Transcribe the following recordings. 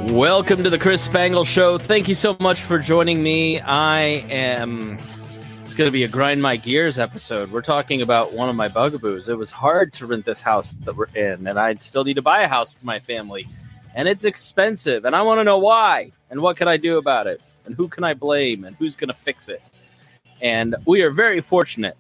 Welcome to the Chris Spangle Show. Thank you so much for joining me. It's going to be a grind my gears episode. We're talking about one of my bugaboos. It was hard to rent this house that we're in, and I still need to buy a house for my family. And it's expensive, and I want to know why, and what can I do about it, and who can I blame, and who's going to fix it. And we are very fortunate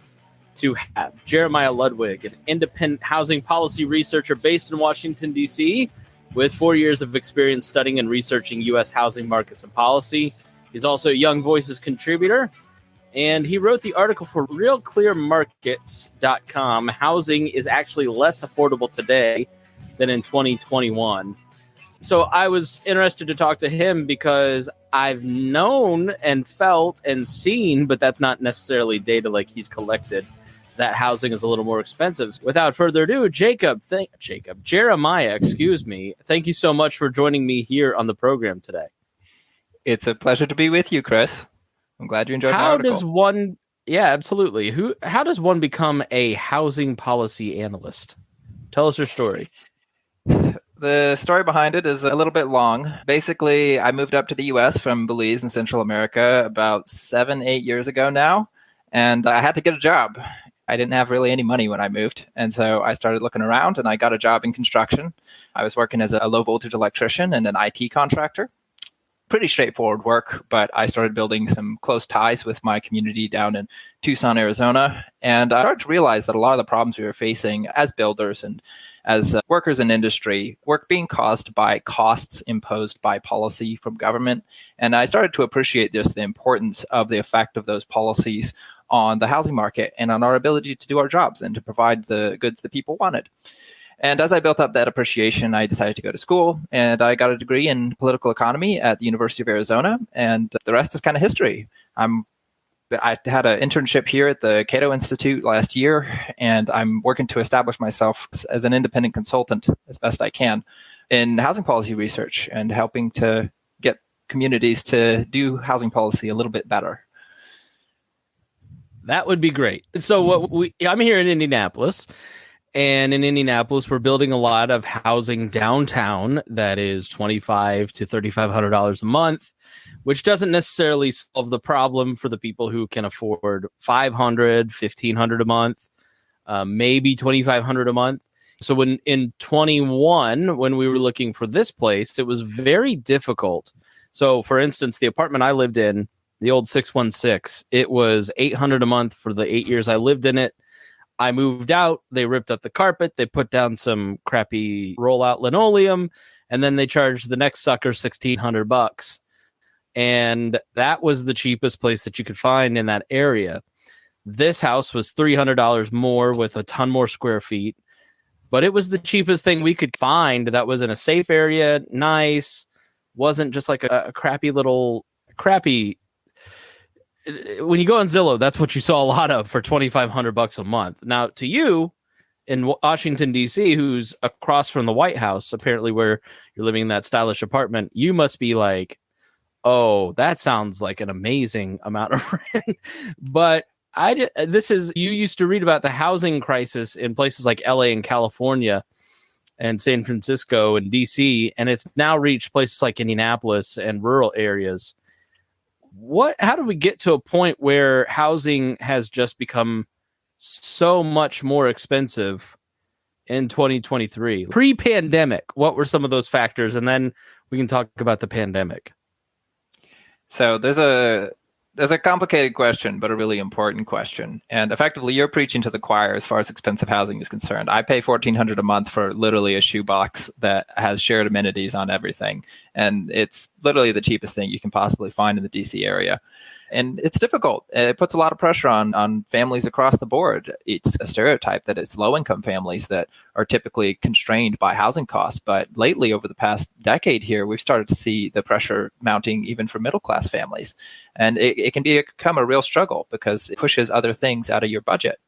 to have Jeremiah Ludwig, an independent housing policy researcher based in Washington, D.C., with 4 years of experience studying and researching U.S. housing markets and policy. He's also a Young Voices contributor, and he wrote the article for realclearmarkets.com, Housing is Actually Less Affordable Today Than in 2021. So I was interested to talk to him because I've known and felt and seen, but that's not necessarily data like he's collected, that housing is a little more expensive. Without further ado, Jeremiah, thank you so much for joining me here on the program today. It's a pleasure to be with you, Chris. I'm glad you enjoyed my article. Absolutely. How does one become a housing policy analyst? Tell us your story. The story behind it is a little bit long. Basically, I moved up to the U.S. from Belize in Central America about 7-8 years ago now, and I had to get a job. I didn't have really any money when I moved, and so I started looking around, and I got a job in construction. I was working as a low-voltage electrician and an IT contractor. Pretty straightforward work, but I started building some close ties with my community down in Tucson, Arizona, and I started to realize that a lot of the problems we were facing as builders and as workers in industry were being caused by costs imposed by policy from government, and I started to appreciate just the importance of the effect of those policies on the housing market and on our ability to do our jobs and to provide the goods that people wanted. And as I built up that appreciation, I decided to go to school, and I got a degree in political economy at the University of Arizona, and the rest is kind of history. I had an internship here at the Cato Institute last year, and I'm working to establish myself as an independent consultant as best I can in housing policy research and helping to get communities to do housing policy a little bit better. That would be great. So I'm here in Indianapolis, and in Indianapolis, we're building a lot of housing downtown that is $2,500 to $3,500 a month, which doesn't necessarily solve the problem for the people who can afford $500, $1,500 a month, maybe $2,500 a month. So in 21, when we were looking for this place, it was very difficult. So for instance, the apartment I lived in, the old 616, it was $800 a month for the 8 years I lived in it. I moved out, they ripped up the carpet, they put down some crappy rollout linoleum, and then they charged the next sucker $1,600. And that was the cheapest place that you could find in that area. This house was $300 more with a ton more square feet, but it was the cheapest thing we could find that was in a safe area, nice, wasn't just like a crappy. When you go on Zillow, that's what you saw a lot of for $2,500 a month. Now, to you in Washington, D.C., who's across from the White House, apparently where you're living in that stylish apartment, you must be like, oh, that sounds like an amazing amount of rent. But you used to read about the housing crisis in places like L.A. and California and San Francisco and D.C., and it's now reached places like Indianapolis and rural areas. How do we get to a point where housing has just become so much more expensive in 2023? Pre-pandemic, what were some of those factors? And then we can talk about the pandemic. So there's a complicated question, but a really important question. And effectively, you're preaching to the choir as far as expensive housing is concerned. I pay $1,400 a month for literally a shoebox that has shared amenities on everything. And it's literally the cheapest thing you can possibly find in the DC area. And it's difficult. It puts a lot of pressure on families across the board. It's a stereotype that it's low-income families that are typically constrained by housing costs. But lately, over the past decade here, we've started to see the pressure mounting even for middle-class families. And it can become a real struggle because it pushes other things out of your budget.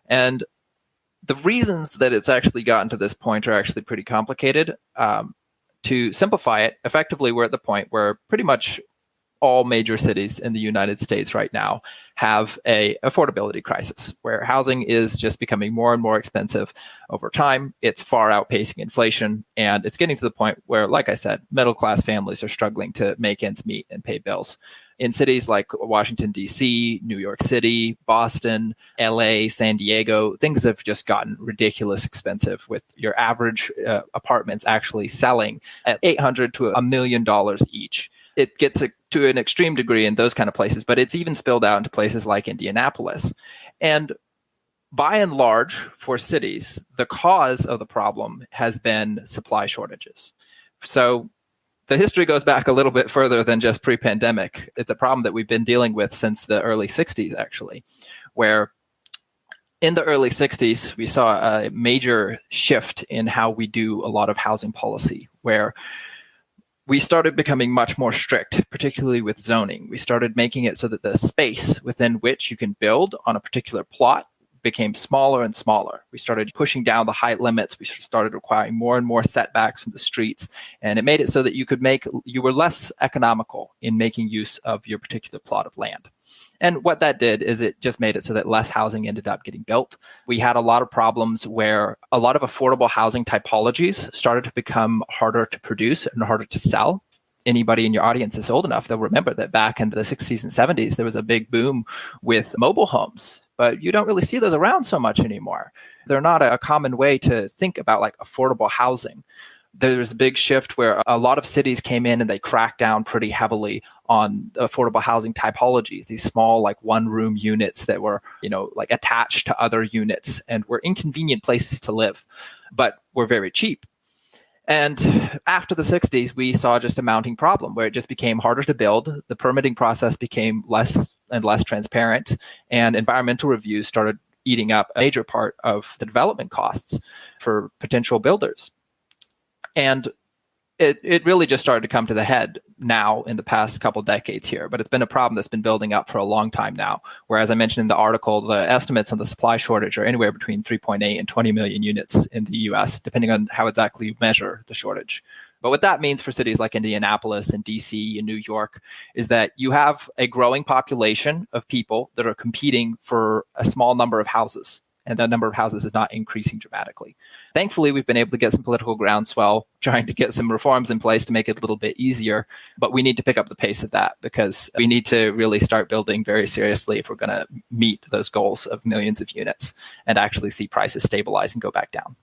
And the reasons that it's actually gotten to this point are actually pretty complicated. To simplify it, effectively, we're at the point where pretty much all major cities in the United States right now have a affordability crisis where housing is just becoming more and more expensive over time. It's far outpacing inflation, and it's getting to the point where, like I said, middle class families are struggling to make ends meet and pay bills. In cities like Washington, D.C., New York City, Boston, L.A., San Diego, things have just gotten ridiculous expensive, with your average apartments actually selling at $800,000 to $1 million each. It gets to an extreme degree in those kind of places, but it's even spilled out into places like Indianapolis. And by and large, for cities, the cause of the problem has been supply shortages. So the history goes back a little bit further than just pre-pandemic. It's a problem that we've been dealing with since the early 60s, actually, where in the early 60s, we saw a major shift in how we do a lot of housing policy, where we started becoming much more strict, particularly with zoning. We started making it so that the space within which you can build on a particular plot became smaller and smaller. We started pushing down the height limits. We started requiring more and more setbacks from the streets. And it made it so that you were less economical in making use of your particular plot of land. And what that did is it just made it so that less housing ended up getting built. We had a lot of problems where a lot of affordable housing typologies started to become harder to produce and harder to sell. Anybody in your audience is old enough, they'll remember that back in the 60s and 70s, there was a big boom with mobile homes, but you don't really see those around so much anymore. They're not a common way to think about like affordable housing. There's a big shift where a lot of cities came in and they cracked down pretty heavily on affordable housing typologies, these small like one-room units that were, like attached to other units and were inconvenient places to live, but were very cheap. And after the 60s, we saw just a mounting problem where it just became harder to build. The permitting process became less and less transparent, and environmental reviews started eating up a major part of the development costs for potential builders. And it really just started to come to the head now in the past couple decades here, but it's been a problem that's been building up for a long time now. Whereas I mentioned in the article, the estimates on the supply shortage are anywhere between 3.8 and 20 million units in the US, depending on how exactly you measure the shortage. But what that means for cities like Indianapolis and DC and New York is that you have a growing population of people that are competing for a small number of houses. And that number of houses is not increasing dramatically. Thankfully, we've been able to get some political groundswell, trying to get some reforms in place to make it a little bit easier. But we need to pick up the pace of that because we need to really start building very seriously if we're going to meet those goals of millions of units and actually see prices stabilize and go back down.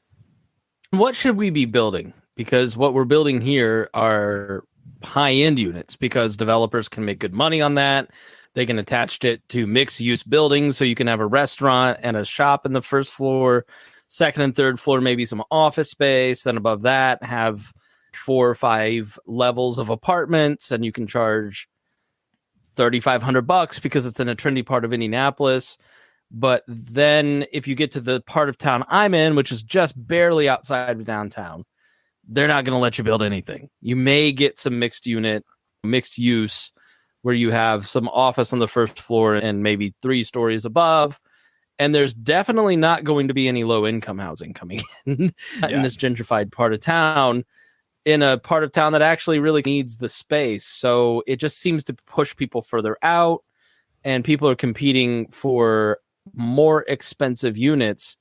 What should we be building? Because what we're building here are high-end units because developers can make good money on that. They can attach it to mixed-use buildings, so you can have a restaurant and a shop in the first floor, second and third floor, maybe some office space. Then above that, have 4 or 5 levels of apartments, and you can charge $3,500 because it's in a trendy part of Indianapolis. But then if you get to the part of town I'm in, which is just barely outside of downtown, they're not going to let you build anything. You may get some mixed use, where you have some office on the first floor and maybe 3 stories above. And there's definitely not going to be any low-income housing coming in in this gentrified part of town, in a part of town that actually really needs the space. So it just seems to push people further out, and people are competing for more expensive units.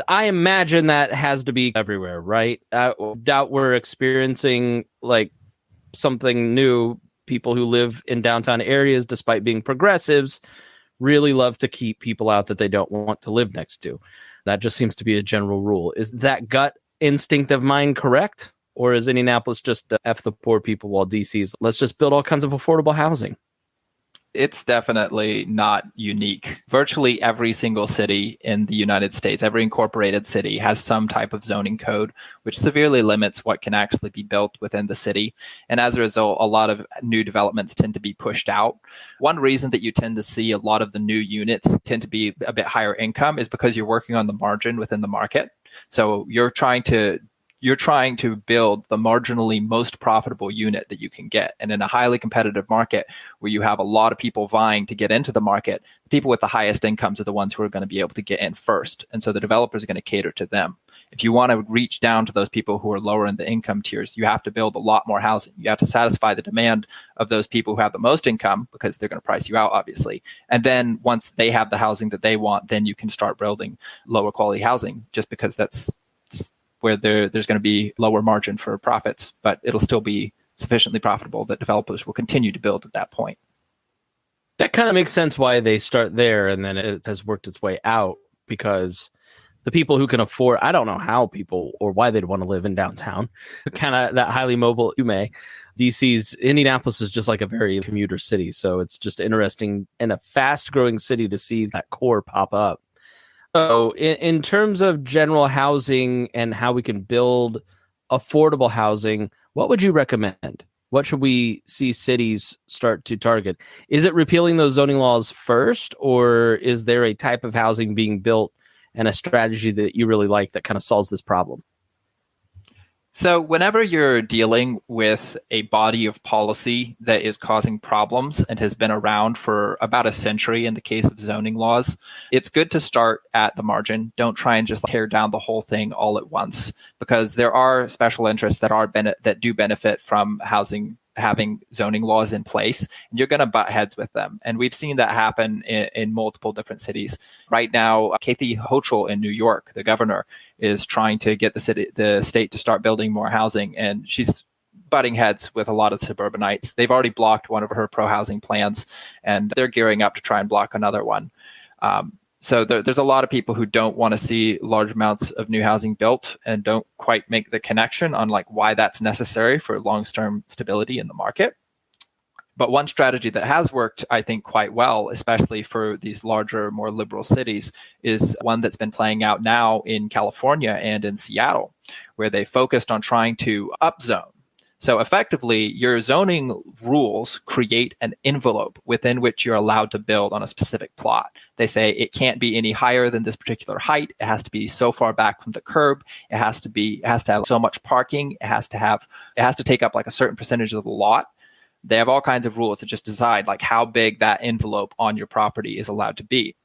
I imagine that has to be everywhere, right? I doubt we're experiencing like something new. People who live in downtown areas, despite being progressives, really love to keep people out that they don't want to live next to. That just seems to be a general rule. Is that gut instinct of mine correct? Or is Indianapolis just F the poor people while DC's let's just build all kinds of affordable housing? It's definitely not unique. Virtually every single city in the United States, every incorporated city has some type of zoning code, which severely limits what can actually be built within the city. And as a result, a lot of new developments tend to be pushed out. One reason that you tend to see a lot of the new units tend to be a bit higher income is because you're working on the margin within the market. So you're trying to build the marginally most profitable unit that you can get. And in a highly competitive market where you have a lot of people vying to get into the market, people with the highest incomes are the ones who are going to be able to get in first. And so the developers are going to cater to them. If you want to reach down to those people who are lower in the income tiers, you have to build a lot more housing. You have to satisfy the demand of those people who have the most income, because they're going to price you out, obviously. And then once they have the housing that they want, then you can start building lower quality housing, just because that's where there's going to be lower margin for profits, but it'll still be sufficiently profitable that developers will continue to build at that point. That kind of makes sense why they start there, and then it has worked its way out, because the people who can afford, I don't know how people or why they'd want to live in downtown, kind of that highly mobile Indianapolis is just like a very commuter city. So it's just interesting in a fast growing city to see that core pop up. So in terms of general housing and how we can build affordable housing, what would you recommend? What should we see cities start to target? Is it repealing those zoning laws first, or is there a type of housing being built and a strategy that you really like that kind of solves this problem? So whenever you're dealing with a body of policy that is causing problems and has been around for about a century in the case of zoning laws, it's good to start at the margin. Don't try and just tear down the whole thing all at once, because there are special interests that do benefit from having zoning laws in place, and you're going to butt heads with them. And we've seen that happen in multiple different cities. Right now, Kathy Hochul in New York, the governor, is trying to get the state to start building more housing, and she's butting heads with a lot of suburbanites. They've already blocked one of her pro-housing plans, and they're gearing up to try and block another one. So there's a lot of people who don't want to see large amounts of new housing built and don't quite make the connection on like why that's necessary for long-term stability in the market. But one strategy that has worked, I think, quite well, especially for these larger, more liberal cities, is one that's been playing out now in California and in Seattle, where they focused on trying to upzone. So effectively, your zoning rules create an envelope within which you're allowed to build on a specific plot. They say it can't be any higher than this particular height. It has to be so far back from the curb. It has to have so much parking. It has to take up like a certain percentage of the lot. They have all kinds of rules that just decide like how big that envelope on your property is allowed to be.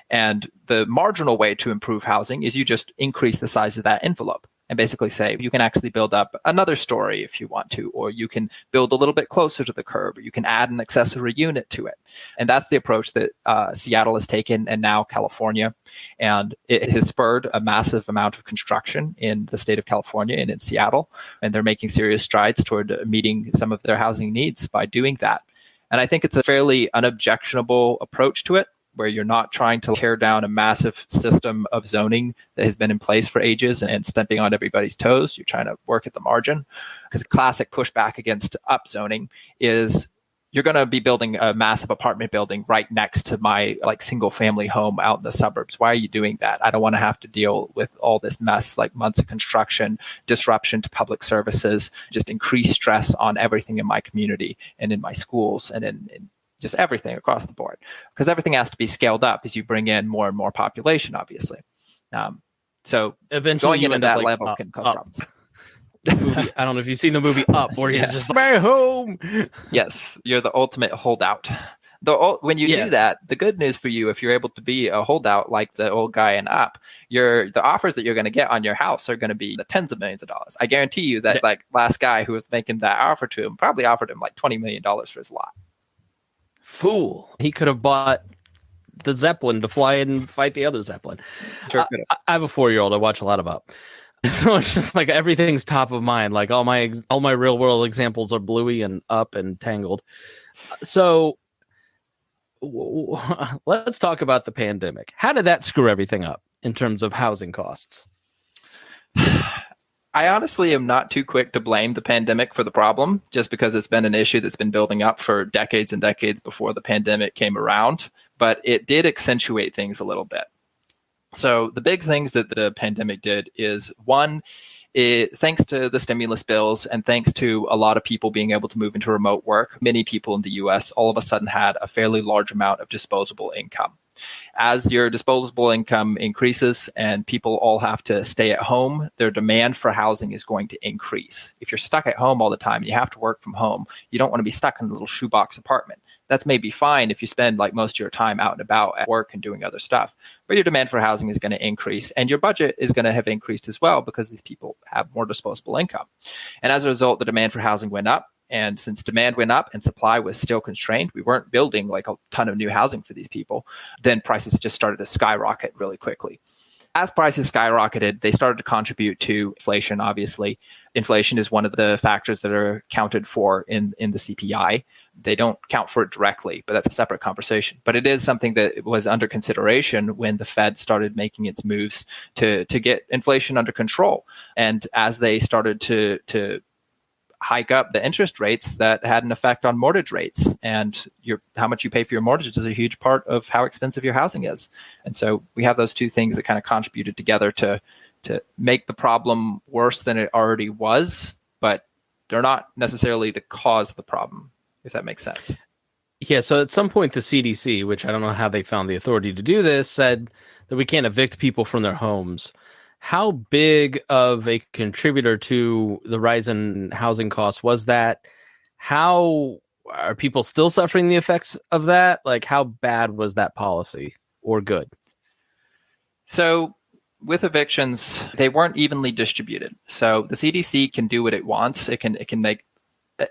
And the marginal way to improve housing is you just increase the size of that envelope and basically say you can actually build up another story if you want to, or you can build a little bit closer to the curb, or you can add an accessory unit to it. And that's the approach that Seattle has taken, and now California. And it has spurred a massive amount of construction in the state of California and in Seattle. And they're making serious strides toward meeting some of their housing needs by doing that. And I think it's a fairly unobjectionable approach to it, where you're not trying to tear down a massive system of zoning that has been in place for ages and stepping on everybody's toes. You're trying to work at the margin. Because a classic pushback against upzoning is you're going to be building a massive apartment building right next to my like single family home out in the suburbs. Why are you doing that? I don't want to have to deal with all this mess, like months of construction, disruption to public services, just increased stress on everything in my community and in my schools and in just everything across the board, because everything has to be scaled up as you bring in more and more population, obviously. So eventually going into that like level can cause problems. Movie, I don't know if you've seen the movie Up, where he's just like, my home. Yes, you're the ultimate holdout. When you do that, the good news for you, if you're able to be a holdout like the old guy in Up, the offers that you're going to get on your house are going to be the tens of millions of dollars. I guarantee you that like last guy who was making that offer to him probably offered him like $20 million for his lot. Fool. He could have bought the Zeppelin to fly in and fight the other Zeppelin. Sure I have a 4-year-old. I watch a lot of Up. So it's just like everything's top of mind. Like all my real world examples are Bluey and Up and Tangled. So let's talk about the pandemic. How did that screw everything up in terms of housing costs? I honestly am not too quick to blame the pandemic for the problem, just because it's been an issue that's been building up for decades and decades before the pandemic came around. But it did accentuate things a little bit. So the big things that the pandemic did is, one, thanks to the stimulus bills and thanks to a lot of people being able to move into remote work, many people in the US all of a sudden had a fairly large amount of disposable income. As your disposable income increases and people all have to stay at home, their demand for housing is going to increase. If you're stuck at home all the time and you have to work from home, you don't want to be stuck in a little shoebox apartment. That's maybe fine if you spend like most of your time out and about at work and doing other stuff. But your demand for housing is going to increase, and your budget is going to have increased as well because these people have more disposable income. And as a result, the demand for housing went up. And since demand went up and supply was still constrained, we weren't building like a ton of new housing for these people, then prices just started to skyrocket really quickly. As prices skyrocketed, they started to contribute to inflation, obviously. Inflation is one of the factors that are counted for in the CPI. They don't count for it directly, but that's a separate conversation. But it is something that was under consideration when the Fed started making its moves to get inflation under control. And as they started to hike up the interest rates, that had an effect on mortgage rates, and how much you pay for your mortgage is a huge part of how expensive your housing is. And so we have those two things that kind of contributed together to make the problem worse than it already was, but they're not necessarily to cause the problem, if that makes sense. Yeah, so at some point the CDC, which I don't know how they found the authority to do this, said that we can't evict people from their homes. How big of a contributor to the rise in housing costs was that? How are people still suffering the effects of that? Like, how bad was that policy, or good? So with evictions, they weren't evenly distributed. So the CDC can do what it wants. It can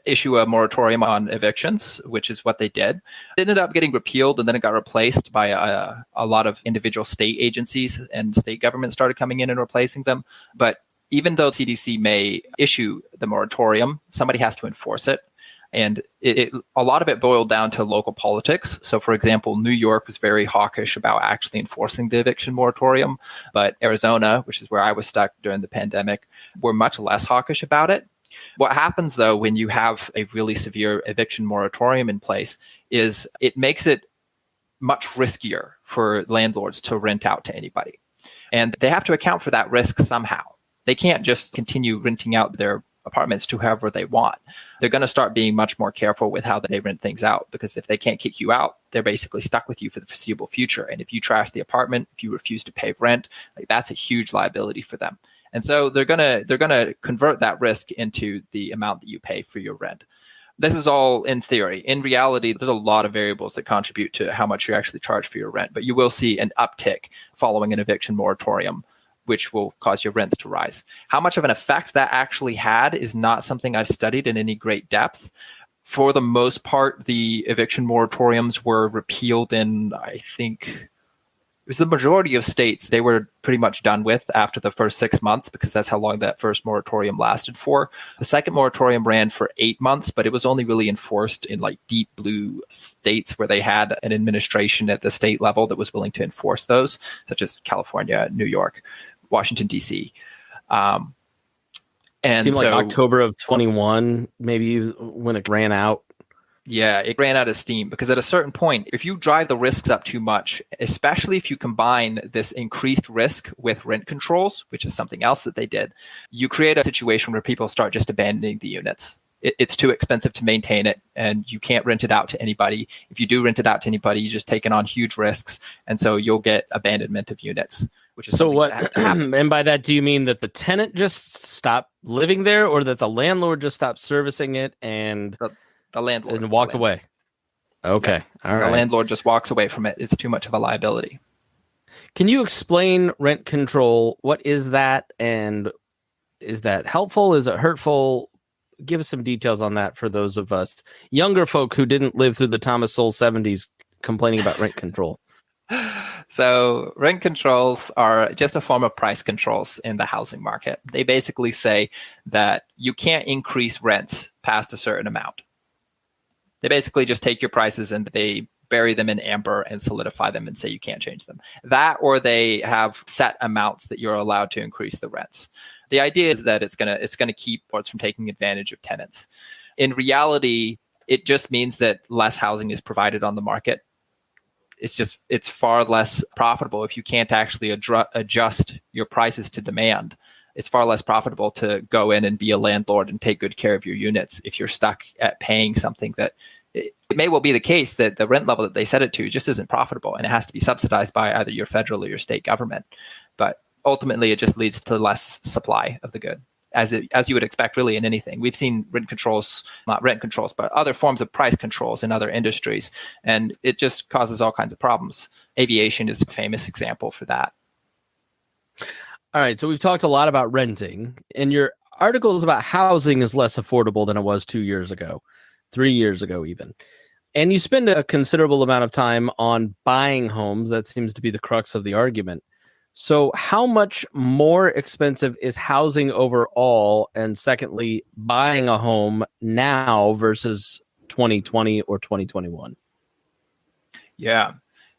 issue a moratorium on evictions, which is what they did. It ended up getting repealed, and then it got replaced by a lot of individual state agencies, and state governments started coming in and replacing them. But even though CDC may issue the moratorium, somebody has to enforce it. And a lot of it boiled down to local politics. So, for example, New York was very hawkish about actually enforcing the eviction moratorium, but Arizona, which is where I was stuck during the pandemic, were much less hawkish about it. What happens, though, when you have a really severe eviction moratorium in place is it makes it much riskier for landlords to rent out to anybody. And they have to account for that risk somehow. They can't just continue renting out their apartments to whoever they want. They're going to start being much more careful with how they rent things out, because if they can't kick you out, they're basically stuck with you for the foreseeable future. And if you trash the apartment, if you refuse to pay rent, like, that's a huge liability for them. And so they're gonna convert that risk into the amount that you pay for your rent. This is all in theory. In reality, there's a lot of variables that contribute to how much you actually charge for your rent. But you will see an uptick following an eviction moratorium, which will cause your rents to rise. How much of an effect that actually had is not something I've studied in any great depth. For the most part, the eviction moratoriums were repealed in, I think, it was the majority of states. They were pretty much done with after the first 6 months, because that's how long that first moratorium lasted for. The second moratorium ran for 8 months, but it was only really enforced in like deep blue states where they had an administration at the state level that was willing to enforce those, such as California, New York, Washington, D.C. And seemed like October of 21, maybe, when it ran out. Yeah, it ran out of steam, because at a certain point, if you drive the risks up too much, especially if you combine this increased risk with rent controls, which is something else that they did, you create a situation where people start just abandoning the units. It's too expensive to maintain it, and you can't rent it out to anybody. If you do rent it out to anybody, you're just taking on huge risks, and so you'll get abandonment of units. Which is so what? And by that, do you mean that the tenant just stopped living there, or that the landlord just stopped servicing it and the landlord and walked away? Okay, yeah. all right. The landlord just walks away from it. It's too much of a liability. Can you explain rent control? What is that, and is that helpful? Is it hurtful? Give us some details on that for those of us younger folk who didn't live through the Thomas Sowell 70s complaining about rent control. So rent controls are just a form of price controls in the housing market. They basically say that you can't increase rents past a certain amount. They basically just take your prices and they bury them in amber and solidify them and say you can't change them. That, or they have set amounts that you're allowed to increase the rents. The idea is that it's gonna keep boards from taking advantage of tenants. In reality, it just means that less housing is provided on the market. It's far less profitable if you can't actually adjust your prices to demand. It's far less profitable to go in and be a landlord and take good care of your units if you're stuck at paying something that it may well be the case that the rent level that they set it to just isn't profitable, and it has to be subsidized by either your federal or your state government. But ultimately, it just leads to less supply of the good. as you would expect really in anything. We've seen rent controls, not rent controls, but other forms of price controls in other industries, and it just causes all kinds of problems. Aviation is a famous example for that. All right, so we've talked a lot about renting, and your article is about housing is less affordable than it was 2 years ago, 3 years ago even. And you spend a considerable amount of time on buying homes. That seems to be the crux of the argument. So how much more expensive is housing overall? And secondly, buying a home now versus 2020 or 2021? Yeah.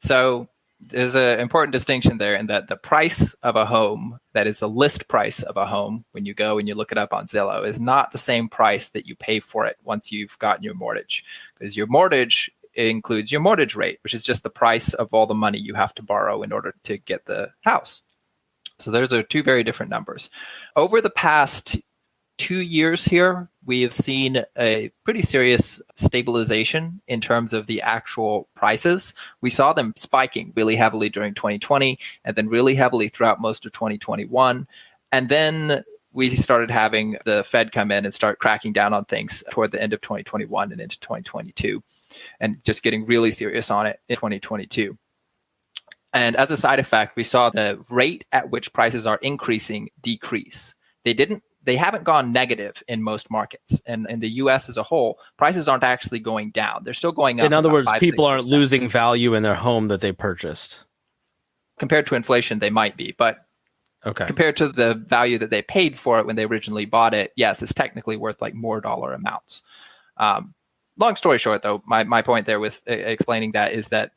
So there's an important distinction there in that the price of a home, that is the list price of a home, when you go and you look it up on Zillow, is not the same price that you pay for it once you've gotten your mortgage. Because your mortgage includes your mortgage rate, which is just the price of all the money you have to borrow in order to get the house. So those are two very different numbers. Over the past 2 years here, we have seen a pretty serious stabilization in terms of the actual prices. We saw them spiking really heavily during 2020 and then really heavily throughout most of 2021. And then we started having the Fed come in and start cracking down on things toward the end of 2021 and into 2022, and just getting really serious on it in 2022. And as a side effect, we saw the rate at which prices are increasing decrease. They haven't gone negative in most markets. And in the US as a whole, prices aren't actually going down. They're still going up. In other words, people aren't losing value in their home that they purchased. Compared to inflation, they might be, but compared to the value that they paid for it when they originally bought it, yes, it's technically worth like more dollar amounts. Long story short, though, my point there with explaining that is that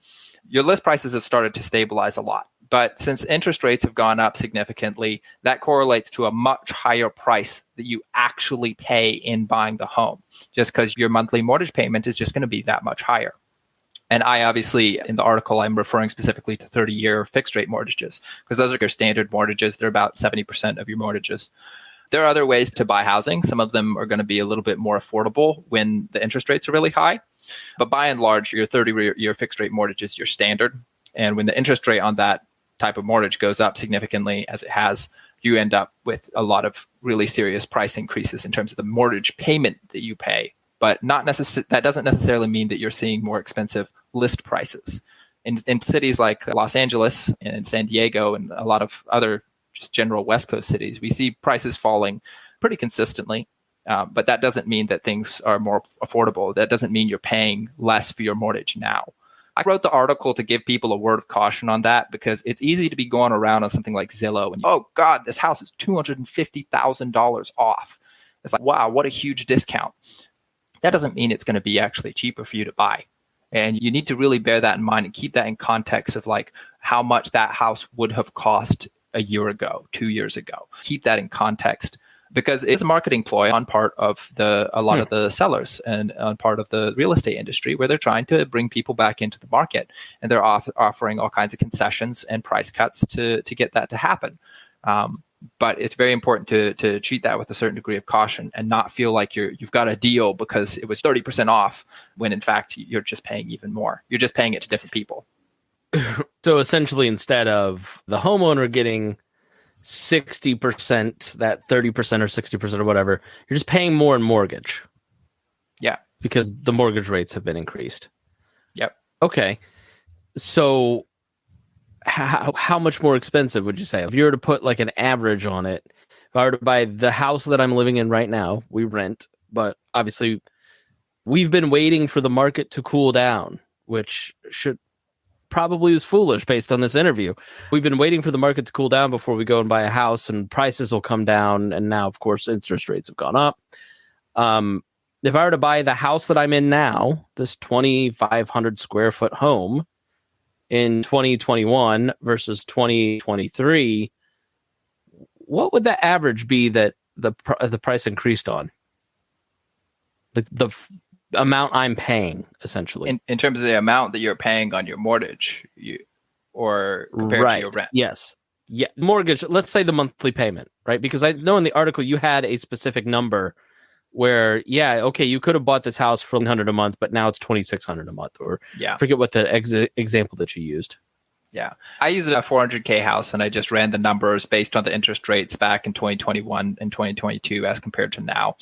your list prices have started to stabilize a lot. But since interest rates have gone up significantly, that correlates to a much higher price that you actually pay in buying the home, just because your monthly mortgage payment is just going to be that much higher. And I obviously, in the article, I'm referring specifically to 30-year fixed rate mortgages, because those are your standard mortgages. They're about 70% of your mortgages. There are other ways to buy housing. Some of them are going to be a little bit more affordable when the interest rates are really high. But by and large, your 30-year fixed rate mortgage is your standard. And when the interest rate on that type of mortgage goes up significantly, as it has, you end up with a lot of really serious price increases in terms of the mortgage payment that you pay. But that doesn't necessarily mean that you're seeing more expensive list prices. In cities like Los Angeles and San Diego and a lot of other just general West Coast cities, we see prices falling pretty consistently. But that doesn't mean that things are more affordable. That doesn't mean you're paying less for your mortgage now. I wrote the article to give people a word of caution on that, because it's easy to be going around on something like Zillow and, oh God, this house is $250,000 off. It's like, wow, what a huge discount. That doesn't mean it's going to be actually cheaper for you to buy. And you need to really bear that in mind and keep that in context of like how much that house would have cost a year ago, 2 years ago. Keep that in context, because it's a marketing ploy on part of a lot of the sellers and on part of the real estate industry, where they're trying to bring people back into the market, and they're offering all kinds of concessions and price cuts to get that to happen. But it's very important to treat that with a certain degree of caution and not feel like you've got a deal because it was 30% off, when in fact you're just paying even more. You're just paying it to different people. So essentially, instead of the homeowner getting 60%, that 30% or 60% or whatever, you're just paying more in mortgage. Yeah. Because the mortgage rates have been increased. Yep. Okay. So how much more expensive would you say? If you were to put like an average on it, if I were to buy the house that I'm living in right now, we rent, but obviously we've been waiting for the market to cool down, which probably was foolish based on this interview. We've been waiting for the market to cool down before we go and buy a house, and prices will come down. And now, of course, interest rates have gone up. If I were to buy the house that I'm in now, this 2,500 square foot home in 2021 versus 2023, what would the average be that the price increased on? The amount I'm paying, essentially. In terms of the amount that you're paying on your mortgage, or compared to your rent. Yes. Yeah. Mortgage, let's say the monthly payment, right? Because I know in the article you had a specific number where, yeah, okay, you could have bought this house for $100 a month, but now it's $2,600 a month, or forget what the example that you used. Yeah. I used a 400K house, and I just ran the numbers based on the interest rates back in 2021 and 2022 as compared to now.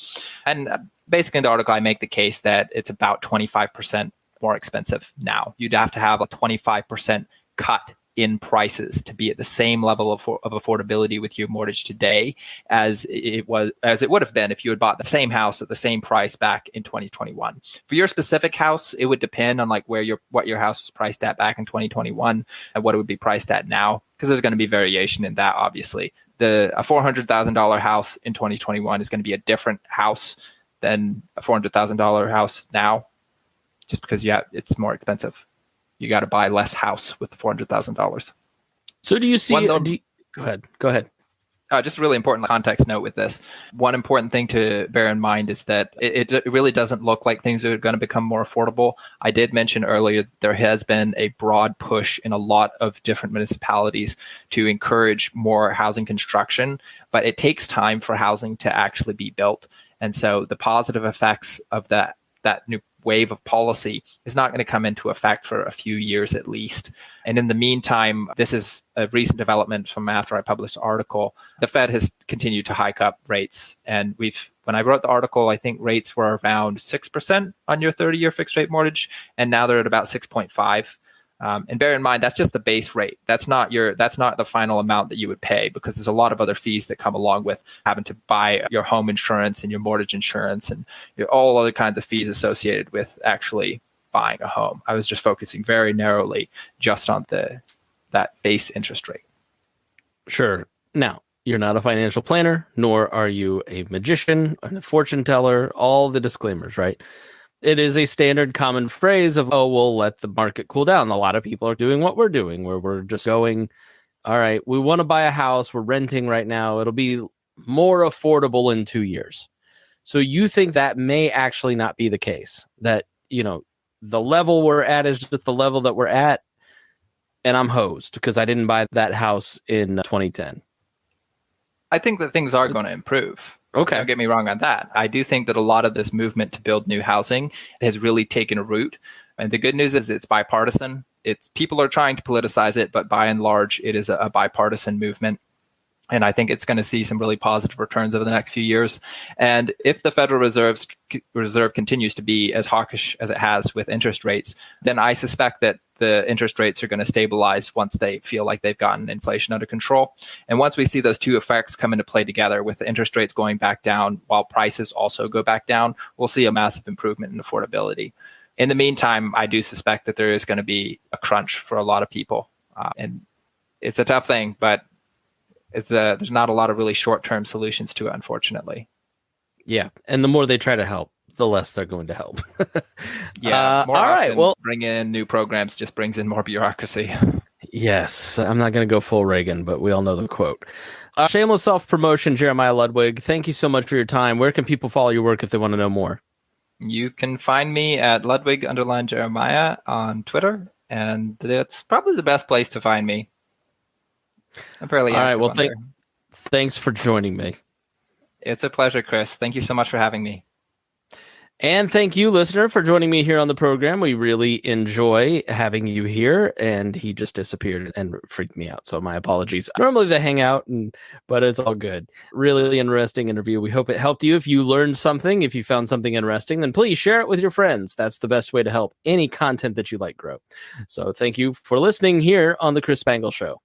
And basically in the article, I make the case that it's about 25% more expensive now. You'd have to have a 25% cut in prices to be at the same level of affordability with your mortgage today as it would have been if you had bought the same house at the same price back in 2021. For your specific house, it would depend on like what your house was priced at back in 2021 and what it would be priced at now, because there's going to be variation in that. Obviously, a $400,000 house in 2021 is going to be a different house than a $400,000 house now, just because it's more expensive. You got to buy less house with $400,000. So do you see? Go ahead. Just a really important context note with this. One important thing to bear in mind is that it really doesn't look like things are going to become more affordable. I did mention earlier that there has been a broad push in a lot of different municipalities to encourage more housing construction, but it takes time for housing to actually be built. And so the positive effects of that new wave of policy is not going to come into effect for a few years at least. And in the meantime, this is a recent development from after I published the article. The Fed has continued to hike up rates. And when I wrote the article, I think rates were around 6% on your 30-year fixed rate mortgage. And now they're at about 6.5. And bear in mind, that's just the base rate. That's not the final amount that you would pay, because there's a lot of other fees that come along with having to buy your home insurance and your mortgage insurance and all other kinds of fees associated with actually buying a home. I was just focusing very narrowly just on that base interest rate. Sure. Now, you're not a financial planner, nor are you a magician, a fortune teller, all the disclaimers, right? It is a standard common phrase of, oh, we'll let the market cool down. A lot of people are doing what we're doing, where we're just going, all right, we want to buy a house. We're renting right now. It'll be more affordable in 2 years. So you think that may actually not be the case, that, the level we're at is just the level that we're at, and I'm hosed because I didn't buy that house in 2010. I think that things are going to improve. Okay. Don't get me wrong on that. I do think that a lot of this movement to build new housing has really taken a root. And the good news is it's bipartisan. People are trying to politicize it, but by and large, it is a bipartisan movement. And I think it's going to see some really positive returns over the next few years. And if the Federal Reserve continues to be as hawkish as it has with interest rates, then I suspect that the interest rates are going to stabilize once they feel like they've gotten inflation under control. And once we see those two effects come into play together, with the interest rates going back down while prices also go back down, we'll see a massive improvement in affordability. In the meantime, I do suspect that there is going to be a crunch for a lot of people. And it's a tough thing, but there's not a lot of really short-term solutions to it, unfortunately. Yeah, and the more they try to help, the less they're going to help. Yeah. All right. Well, bring in new programs just brings in more bureaucracy. Yes, I'm not going to go full Reagan, but we all know the quote. Shameless self-promotion, Jeremiah Ludwig. Thank you so much for your time. Where can people follow your work if they want to know more? You can find me at Ludwig_Jeremiah on Twitter, and that's probably the best place to find me. I'm fairly active. All right. Well, thanks for joining me. It's a pleasure, Chris. Thank you so much for having me. And thank you, listener, for joining me here on the program. We really enjoy having you here. And he just disappeared and freaked me out. So my apologies. Normally they hang out, but it's all good. Really interesting interview. We hope it helped you. If you learned something, if you found something interesting, then please share it with your friends. That's the best way to help any content that you like grow. So thank you for listening here on The Chris Spangle Show.